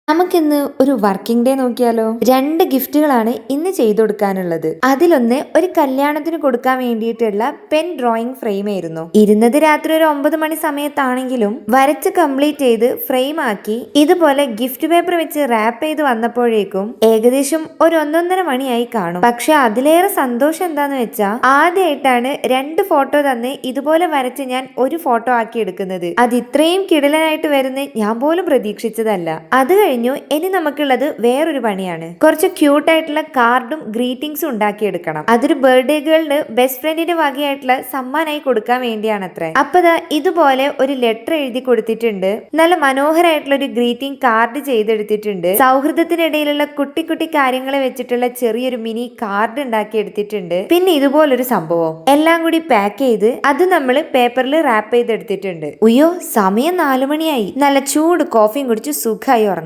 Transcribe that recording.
നമുക്കിന്ന് ഒരു working day നോക്കിയാലോ? 2 ഗിഫ്റ്റുകളാണ് ഇന്ന് ചെയ്തു കൊടുക്കാനുള്ളത്. അതിലൊന്ന് ഒരു കല്യാണത്തിന് കൊടുക്കാൻ വേണ്ടിയിട്ടുള്ള പെൻ ഡ്രോയിങ് ഫ്രെയിം ആയിരുന്നു. ഇരുന്നത് രാത്രി ഒരു 9 മണി സമയത്താണെങ്കിലും വരച്ച് കംപ്ലീറ്റ് ചെയ്ത് ഫ്രെയിം ആക്കി ഇതുപോലെ ഗിഫ്റ്റ് പേപ്പർ വെച്ച് റാപ്പ് ചെയ്ത് വന്നപ്പോഴേക്കും ഏകദേശം ഒരു 1:30 മണിയായി കാണും. പക്ഷെ അതിലേറെ സന്തോഷം എന്താന്ന് വെച്ചാ ആദ്യമായിട്ടാണ് 2 ഫോട്ടോ തന്നെ ഇതുപോലെ വരച്ച് ഞാൻ ഒരു ഫോട്ടോ ആക്കി എടുക്കുന്നത്. അത് ഇത്രയും കിടിലനായിട്ട് വരുന്ന ഞാൻ പോലും പ്രതീക്ഷിച്ചതല്ല. അത് ഇനി നമുക്കുള്ളത് വേറൊരു പണിയാണ്. കുറച്ച് ക്യൂട്ട് ആയിട്ടുള്ള കാർഡും ഗ്രീറ്റിംഗ്സും ഉണ്ടാക്കിയെടുക്കണം. അതൊരു ബർത്ത്ഡേ ഗേളിന് ബെസ്റ്റ് ഫ്രണ്ടിന്റെ വകയായിട്ടുള്ള സമ്മാനമായി കൊടുക്കാൻ വേണ്ടിയാണത്രേ. അപ്പൊ ഇതുപോലെ ഒരു ലെറ്റർ എഴുതി കൊടുത്തിട്ടുണ്ട്. നല്ല മനോഹരമായിട്ടുള്ള ഒരു ഗ്രീറ്റിംഗ് കാർഡ് ചെയ്തെടുത്തിട്ടുണ്ട്. സൗഹൃദത്തിനിടയിലുള്ള കുട്ടി കുട്ടി കാര്യങ്ങളെ വെച്ചിട്ടുള്ള ചെറിയൊരു മിനി കാർഡ് ഉണ്ടാക്കി എടുത്തിട്ടുണ്ട്. പിന്നെ ഇതുപോലൊരു സംഭവം എല്ലാം കൂടി പാക്ക് ചെയ്ത് അത് നമ്മൾ പേപ്പറിൽ റാപ്പ് ചെയ്തെടുത്തിട്ടുണ്ട്. ഉയ്യോ, സമയം 4 മണിയായി. നല്ല ചൂട് കോഫിയും കുടിച്ച് സുഖമായി ഉറങ്ങാം.